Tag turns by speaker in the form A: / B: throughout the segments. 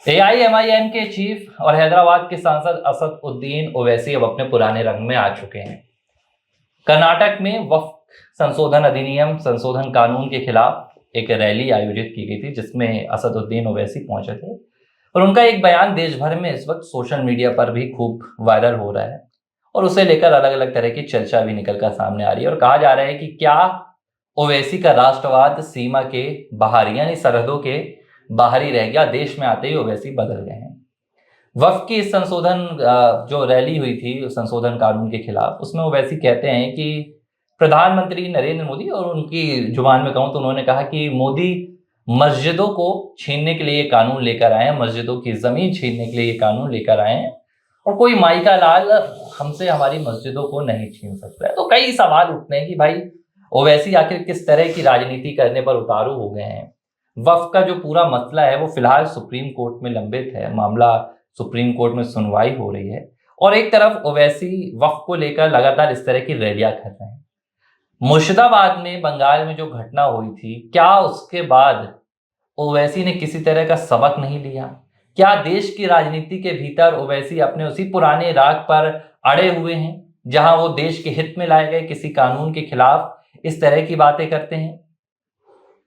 A: AIMIM के chief और हैदराबाद के सांसद असद उद्दीन ओवैसी अब अपने पुराने रंग में आ चुके हैं। कर्नाटक में वक्फ संशोधन अधिनियम संशोधन कानून के खिलाफ एक रैली आयोजित की गई थी, जिसमें असद उद्दीन ओवैसी पहुंचे थे और उनका एक बयान देश भर में इस वक्त सोशल मीडिया पर भी खूब वायरल हो रहा है और उसे लेकर अलग अलग तरह की चर्चा भी निकल कर सामने आ रही है। और कहा जा रहा है कि क्या ओवैसी का राष्ट्रवाद सीमा के बाहर यानी सरहदों के बाहर ही रह गया, देश में आते ही ओवैसी बदल गए हैं। वक्फ की इस संशोधन जो रैली हुई थी संशोधन कानून के खिलाफ, उसमें ओवैसी कहते हैं कि प्रधानमंत्री नरेंद्र मोदी, और उनकी जुबान में कहूं तो उन्होंने कहा कि मोदी मस्जिदों को छीनने के लिए कानून लेकर आए हैं, मस्जिदों की जमीन छीनने के लिए कानून लेकर आए हैं और कोई माई का लाल हमसे हमारी मस्जिदों को नहीं छीन सकता है। तो कई सवाल उठते हैं कि भाई ओवैसी आखिर किस तरह की राजनीति करने पर उतारू हो गए हैं। वक्फ का जो पूरा मसला है वो फिलहाल सुप्रीम कोर्ट में लंबित है, मामला सुप्रीम कोर्ट में सुनवाई हो रही है और एक तरफ ओवैसी वक्फ को लेकर लगातार इस तरह की रैलियां कर रहे हैं। मुर्शिदाबाद में बंगाल में जो घटना हुई थी, क्या उसके बाद ओवैसी ने किसी तरह का सबक नहीं लिया? क्या देश की राजनीति के भीतर ओवैसी अपने उसी पुराने राग पर अड़े हुए हैं, जहां वो देश के हित में लाए गए किसी कानून के खिलाफ इस तरह की बातें करते हैं?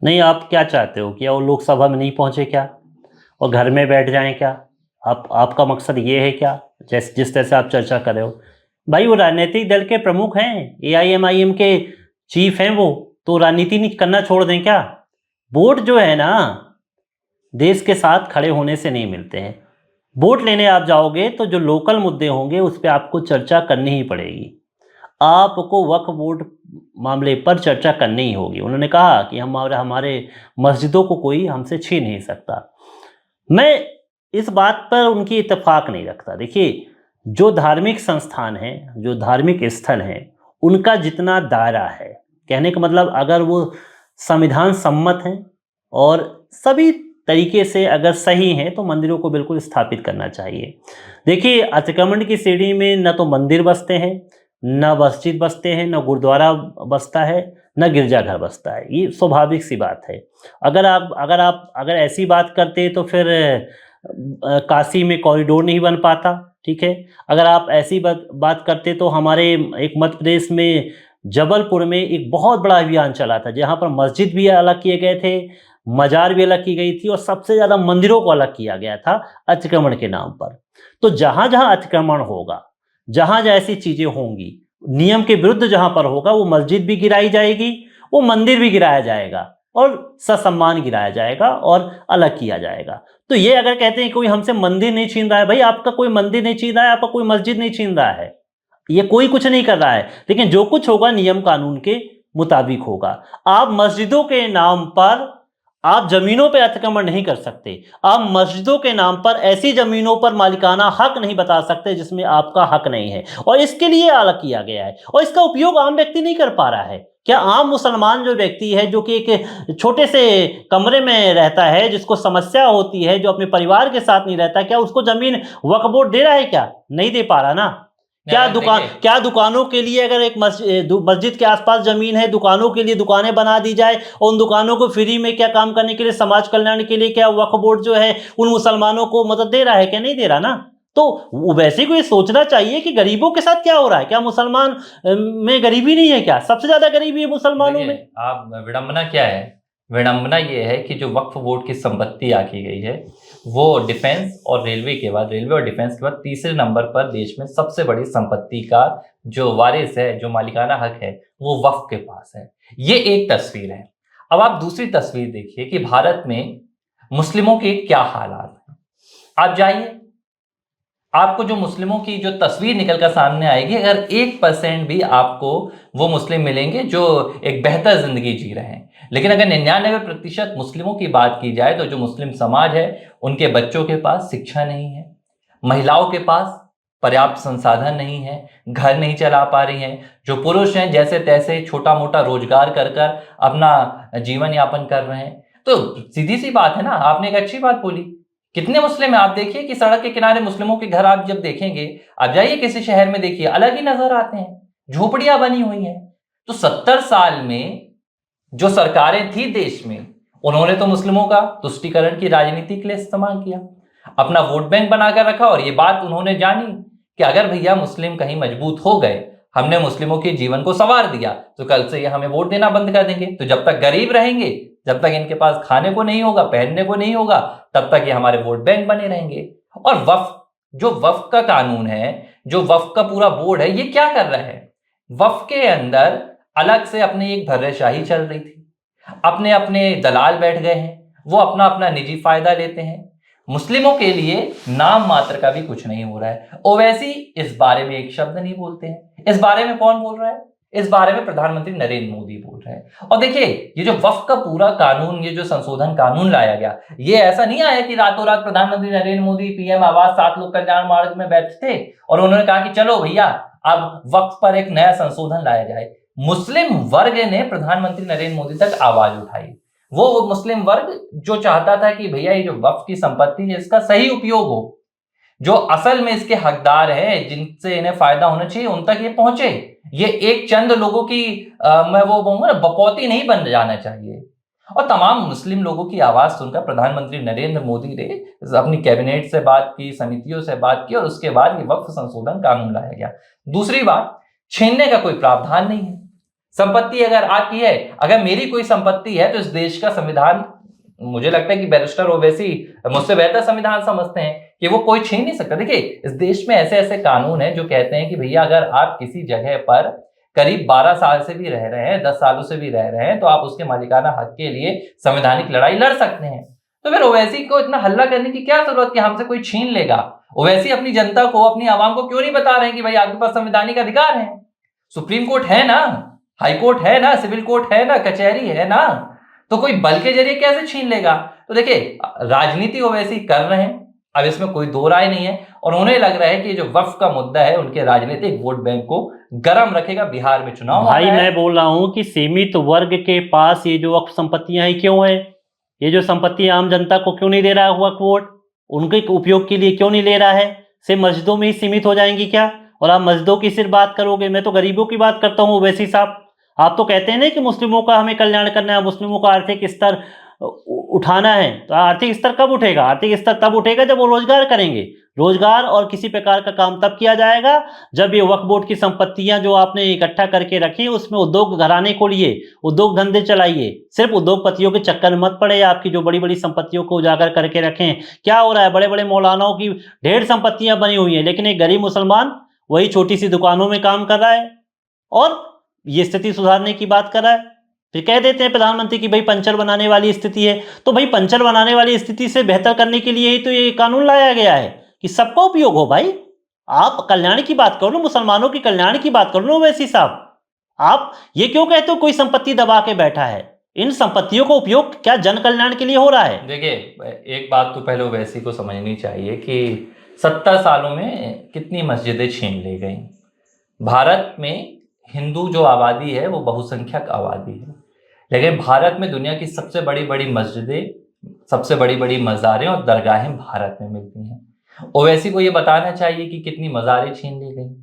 B: नहीं, आप क्या चाहते हो कि वो लोकसभा में नहीं पहुंचे क्या और घर में बैठ जाएं क्या? आपका मकसद ये है क्या? जिस तरह से आप चर्चा कर रहे हो, भाई वो राजनीतिक दल के प्रमुख हैं, एआईएमआईएम के चीफ हैं, वो तो राजनीति नहीं करना छोड़ दें क्या? वोट जो है ना, देश के साथ खड़े होने से नहीं मिलते हैं। वोट लेने आप जाओगे तो जो लोकल मुद्दे होंगे उस पर आपको चर्चा करनी ही पड़ेगी। आपको वक्फ बोर्ड मामले पर चर्चा करनी ही होगी। उन्होंने कहा कि हमारे मस्जिदों को कोई हमसे छीन नहीं सकता। मैं इस बात पर उनकी इत्तेफाक नहीं रखता। देखिए, जो धार्मिक संस्थान हैं, जो धार्मिक स्थल हैं, उनका जितना दायरा है, कहने का मतलब अगर वो संविधान सम्मत हैं और सभी तरीके से अगर सही हैं तो मंदिरों को बिल्कुल स्थापित करना चाहिए। देखिए, अतिक्रमण की श्रेणी में न तो मंदिर बसते हैं, न मस्जिद बसते हैं, न गुरुद्वारा बसता है, न गिरजाघर बसता है। ये स्वाभाविक सी बात है। अगर ऐसी बात करते तो फिर काशी में कॉरिडोर नहीं बन पाता, ठीक है। अगर आप ऐसी बात करते तो हमारे एक मध्य प्रदेश में जबलपुर में एक बहुत बड़ा अभियान चला था, जहाँ पर मस्जिद भी अलग किए गए थे, मजार भी अलग की गई थी और सबसे ज़्यादा मंदिरों को अलग किया गया था अतिक्रमण के नाम पर। तो जहाँ जहाँ अतिक्रमण होगा, जहाँ जहाँ ऐसी चीज़ें होंगी, नियम के विरुद्ध जहाँ पर होगा, वो मस्जिद भी गिराई जाएगी, वो मंदिर भी गिराया जाएगा और ससम्मान गिराया जाएगा और अलग किया जाएगा। तो ये अगर कहते हैं कोई हमसे मंदिर नहीं छीन रहा है, भाई आपका कोई मंदिर नहीं छीन रहा है, आपका कोई मस्जिद नहीं छीन रहा है, ये कोई कुछ नहीं कर रहा है, लेकिन जो कुछ होगा नियम कानून के मुताबिक होगा। आप मस्जिदों के नाम पर आप जमीनों पर अतिक्रमण नहीं कर सकते। आप मस्जिदों के नाम पर ऐसी जमीनों पर मालिकाना हक नहीं बता सकते जिसमें आपका हक नहीं है, और इसके लिए अलग किया गया है और इसका उपयोग आम व्यक्ति नहीं कर पा रहा है। क्या आम मुसलमान जो व्यक्ति है, जो कि एक छोटे से कमरे में रहता है, जिसको समस्या होती है, जो अपने परिवार के साथ नहीं रहता, क्या उसको जमीन वक्फ बोर्ड दे रहा है? क्या नहीं दे पा रहा ना। क्या दुकानों के लिए अगर एक मस्जिद के आसपास जमीन है, दुकानों के लिए दुकानें बना दी जाए और उन दुकानों को फ्री में क्या काम करने के लिए, समाज कल्याण के लिए, क्या वक्फ बोर्ड जो है उन मुसलमानों को मदद दे रहा है? क्या नहीं दे रहा ना। तो वैसे को ये सोचना चाहिए कि गरीबों के साथ क्या हो रहा है। क्या मुसलमान में गरीबी नहीं है? क्या सबसे ज्यादा गरीबी है मुसलमानों में?
A: आप विडंबना क्या है? विडंबना ये है कि जो वक्फ बोर्ड की संपत्ति आकी गई है वो डिफेंस और रेलवे के बाद, रेलवे और डिफेंस के बाद तीसरे नंबर पर देश में सबसे बड़ी संपत्ति का जो वारिस है, जो मालिकाना हक है, वो वक्फ के पास है। ये एक तस्वीर है। अब आप दूसरी तस्वीर देखिए कि भारत में मुस्लिमों के क्या हालात हैं। आप जाइए, आपको जो मुस्लिमों की जो तस्वीर निकल कर सामने आएगी, अगर 1% भी आपको वो मुस्लिम मिलेंगे जो एक बेहतर जिंदगी जी रहे हैं। लेकिन अगर 99% मुस्लिमों की बात की जाए तो जो मुस्लिम समाज है, उनके बच्चों के पास शिक्षा नहीं है, महिलाओं के पास पर्याप्त संसाधन नहीं है, घर नहीं चला पा रही हैं, जो पुरुष हैं जैसे तैसे छोटा मोटा रोजगार कर कर अपना जीवन यापन कर रहे हैं। तो सीधी सी बात है ना, आपने एक अच्छी बात बोली। कितने मुस्लिम है? आप देखिए कि सड़क के किनारे मुस्लिमों के घर आप जब देखेंगे, आप जाइए किसी शहर में देखिए, अलग ही नजर आते हैं, झोपड़ियां बनी हुई हैं। तो 70 साल में जो सरकारें थी देश में, उन्होंने तो मुस्लिमों का तुष्टीकरण की राजनीति के लिए इस्तेमाल किया। अपना वोट बैंक बनाकर रखा, और ये बात उन्होंने जानी कि अगर भैया मुस्लिम कहीं मजबूत हो गए, हमने मुस्लिमों के जीवन को संवार दिया, तो कल से ये हमें वोट देना बंद कर देंगे। तो जब तक गरीब रहेंगे, जब तक इनके पास खाने को नहीं होगा, पहनने को नहीं होगा, तब तक ये हमारे वोट बैंक बने रहेंगे। और वक्फ का कानून है, जो वक्फ का पूरा बोर्ड है, ये क्या कर रहा है? वक्फ के अंदर अलग से अपनी एक धर्रेशाही चल रही थी, अपने अपने दलाल बैठ गए हैं, वो अपना अपना निजी फायदा लेते हैं। मुस्लिमों के लिए नाम मात्र का भी कुछ नहीं हो रहा है। ओवैसी इस बारे में एक शब्द नहीं बोलते हैं। इस बारे में कौन बोल रहा है? इस बारे में प्रधानमंत्री नरेंद्र मोदी बोल रहे हैं। और देखिए, ये जो वक्फ का पूरा कानून, ये जो संशोधन कानून लाया गया, ये ऐसा नहीं आया कि रातों रात प्रधानमंत्री नरेंद्र मोदी पीएम आवास 7 लोक कल्याण मार्ग में बैठे थे और उन्होंने कहा कि चलो भैया अब वक्फ पर एक नया संशोधन लाया जाए। मुस्लिम वर्ग ने प्रधानमंत्री नरेंद्र मोदी तक आवाज उठाई। वो मुस्लिम वर्ग जो चाहता था कि भैया ये जो वक्फ की संपत्ति है, इसका सही उपयोग हो, जो असल में इसके हकदार हैं, जिनसे इन्हें फायदा होना चाहिए, उन तक ये पहुंचे। ये एक चंद लोगों की मैं वो कहूंगा ना, बपौती नहीं बन जाना चाहिए। और तमाम मुस्लिम लोगों की आवाज सुनकर प्रधानमंत्री नरेंद्र मोदी ने अपनी कैबिनेट से बात की, समितियों से बात की, और उसके बाद ये वक्फ संशोधन कानून लाया गया। दूसरी बात, छीनने का कोई प्रावधान नहीं है। संपत्ति अगर आपकी है, अगर मेरी कोई संपत्ति है, तो इस देश का संविधान, मुझे लगता है कि बैरिस्टर ओवैसी मुझसे बेहतर संविधान समझते हैं कि वो कोई छीन नहीं सकता। देखिए, इस देश में ऐसे ऐसे कानून हैं जो कहते हैं कि भैया अगर आप किसी जगह पर करीब 12 साल से भी रह रहे हैं, 10 सालों से भी रह रहे हैं, तो आप उसके मालिकाना हक के लिए संवैधानिक लड़ाई लड़ सकते हैं। तो फिर ओवैसी को इतना हल्ला करने की क्या जरूरत कि हमसे कोई छीन लेगा? ओवैसी अपनी जनता को, अपनी आवाम को क्यों नहीं बता रहे हैं कि भाई आपके पास संवैधानिक अधिकार है? सुप्रीम कोर्ट है ना, हाई कोर्ट है ना, सिविल कोर्ट है ना, कचहरी है ना, तो कोई बल के जरिए कैसे छीन लेगा? तो देखिए, राजनीति ओवैसी कर रहे हैं, अब इसमें कोई दो राय नहीं है, और उन्हें लग रहा है कि जो वक्फ का मुद्दा है उनके राजनीतिक वोट बैंक को गर्म रखेगा। बिहार में चुनाव
B: भाई मैं बोल रहा हूं कि सीमित वर्ग के पास ये जो वक्फ संपत्तियां हैं क्यों है? ये जो संपत्ति आम जनता को क्यों नहीं दे रहा है वक्फ बोर्ड? उनके उपयोग के लिए क्यों नहीं ले रहा है? सिर्फ मस्जिदों में ही सीमित हो जाएंगी क्या? और आप मस्जिदों की सिर्फ बात करोगे, मैं तो गरीबों की बात करता हूँ ओवैसी साहब। आप तो कहते हैं ना कि मुस्लिमों का हमें कल्याण करना है, मुस्लिमों का आर्थिक स्तर उठाना है। तो आर्थिक स्तर कब उठेगा? आर्थिक स्तर तब उठेगा जब वो रोजगार करेंगे। रोजगार और किसी प्रकार का काम तब किया जाएगा जब ये वक्फ बोर्ड की संपत्तियां जो आपने इकट्ठा करके रखी, उसमें उद्योग घराने को लिए, उद्योग धंधे चलाइए। सिर्फ उद्योगपतियों के चक्कर में मत पड़े, आपकी जो बड़ी बड़ी संपत्तियों को उजागर करके रखें। क्या हो रहा है? बड़े बड़े मौलानाओं की ढेर संपत्तियां बनी हुई हैं, लेकिन एक गरीब मुसलमान वही छोटी सी दुकानों में काम कर रहा है और ये स्थिति सुधारने की बात कर रहा है। फिर कह देते हैं प्रधानमंत्री की भाई पंचर बनाने वाली स्थिति है। तो भाई पंचर बनाने वाली स्थिति से बेहतर करने के लिए ही तो ये कानून लाया गया है कि सबका उपयोग हो। भाई आप कल्याण की बात करो ना, मुसलमानों के कल्याण की बात करो ना ओवैसी साहब। आप ये क्यों कहते हो कोई संपत्ति दबा के बैठा है? इन संपत्तियों का उपयोग क्या जन कल्याण के लिए हो रहा है?
A: देखिए, एक बात तो पहले ओवैसी को समझनी चाहिए कि 70 सालों में कितनी मस्जिदें छीन ली गई। भारत में हिंदू जो आबादी है वो बहुसंख्यक आबादी है, लेकिन भारत में दुनिया की सबसे बड़ी बड़ी मस्जिदें, सबसे बड़ी बड़ी मज़ारें और दरगाहें भारत में मिलती हैं। ओवैसी को ये बताना चाहिए कि कितनी मज़ारें छीन ली गई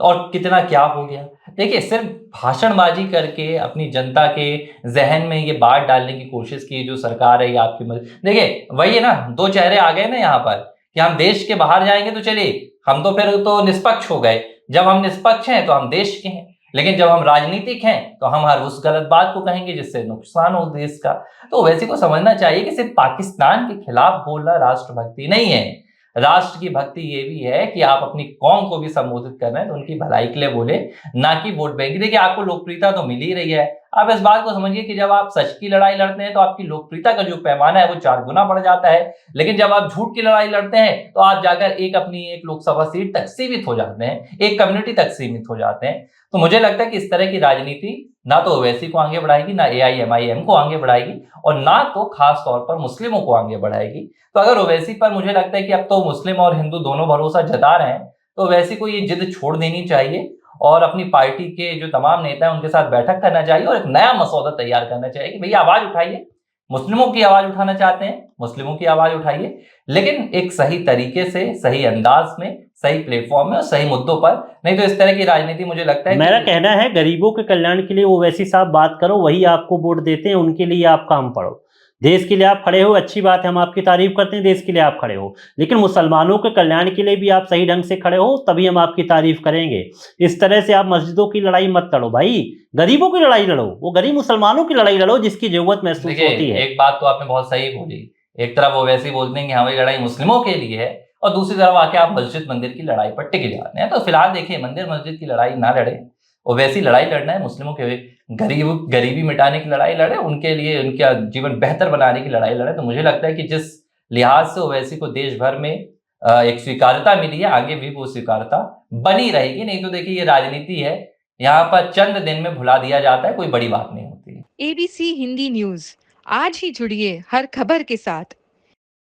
A: और कितना क्या हो गया। देखिए, सिर्फ भाषणबाजी करके अपनी जनता के जहन में ये बात डालने की कोशिश की जो सरकार है ये आपकी मदद। देखिए, वही है ना, दो चेहरे आ गए ना यहाँ पर कि हम देश के बाहर जाएंगे तो चलिए, हम तो फिर तो निष्पक्ष हो गए। जब हम निष्पक्ष हैं तो हम देश के हैं, लेकिन जब हम राजनीतिक हैं तो हम हर उस गलत बात को कहेंगे जिससे नुकसान हो देश का। तो वैसे को समझना चाहिए कि सिर्फ पाकिस्तान के खिलाफ बोलना राष्ट्रभक्ति नहीं है। राष्ट्र की भक्ति ये भी है कि आप अपनी कौम को भी संबोधित कर रहे हैं तो उनकी भलाई के लिए बोले, ना कि वोट बैंक। देखिए, आपको लोकप्रियता तो मिल ही रही है। आप इस बात को समझिए कि जब आप सच की लड़ाई लड़ते हैं तो आपकी लोकप्रियता का जो पैमाना है वो 4 गुना बढ़ जाता है, लेकिन जब आप झूठ की लड़ाई लड़ते हैं तो आप जाकर अपनी एक लोकसभा सीट तक सीमित हो जाते हैं, एक कम्युनिटी तक सीमित हो जाते हैं। तो मुझे लगता है कि इस तरह की राजनीति ना तो ओवैसी को आगे बढ़ाएगी, ना AIMIM को आगे बढ़ाएगी, और ना तो खास तौर पर मुस्लिमों को आगे बढ़ाएगी। तो अगर ओवैसी पर मुझे लगता है कि अब तो मुस्लिम और हिंदू दोनों भरोसा जता रहे हैं, तो ओवैसी को ये जिद छोड़ देनी चाहिए और अपनी पार्टी के जो तमाम नेता हैं उनके साथ बैठक करना चाहिए और एक नया मसौदा तैयार करना चाहिए कि भैया आवाज उठाइए, मुस्लिमों की आवाज उठाना चाहते हैं, मुस्लिमों की आवाज उठाइए, लेकिन एक सही तरीके से, सही अंदाज में, सही प्लेटफॉर्म में और सही मुद्दों पर। नहीं तो इस तरह की राजनीति मुझे लगता है
B: मेरा कहना है गरीबों के कल्याण के लिए ओवैसी साहब बात करो, वही आपको वोट देते हैं, उनके लिए आप काम पड़ो। देश के लिए आप खड़े हो, अच्छी बात है, हम आपकी तारीफ करते हैं, देश के लिए आप खड़े हो, लेकिन मुसलमानों के कल्याण के लिए भी आप सही ढंग से खड़े हो, तभी हम आपकी तारीफ करेंगे। इस तरह से आप मस्जिदों की लड़ाई मत लड़ो भाई, गरीबों की लड़ाई लड़ो, वो गरीब मुसलमानों की लड़ाई लड़ो जिसकी जरूरत महसूस
A: देखिए,
B: होती है।
A: एक बात तो आपने बहुत सही बोली। एक तरफ वो वैसे ही बोलते हैं कि हमारी लड़ाई मुस्लिमों के लिए है, और दूसरी तरफ आके आप मस्जिद मंदिर की लड़ाई पर टिके जाते हैं। तो फिलहाल देखिए, मंदिर मस्जिद की लड़ाई ना लड़े, और वैसी लड़ाई लड़ना है मुस्लिमों के गरीबी मिटाने की लड़ाई लड़े, उनके लिए उनका जीवन बेहतर बनाने की लड़ाई लड़े। तो मुझे लगता है कि जिस लिहाज से ओवैसी को देश भर में एक स्वीकार्यता मिली है, आगे भी वो स्वीकार्यता बनी रहेगी। नहीं तो देखिए, ये राजनीति है, यहाँ पर चंद दिन में भुला दिया जाता है, कोई बड़ी बात नहीं होती है।
C: ABC हिंदी न्यूज, आज ही जुड़िए हर खबर के साथ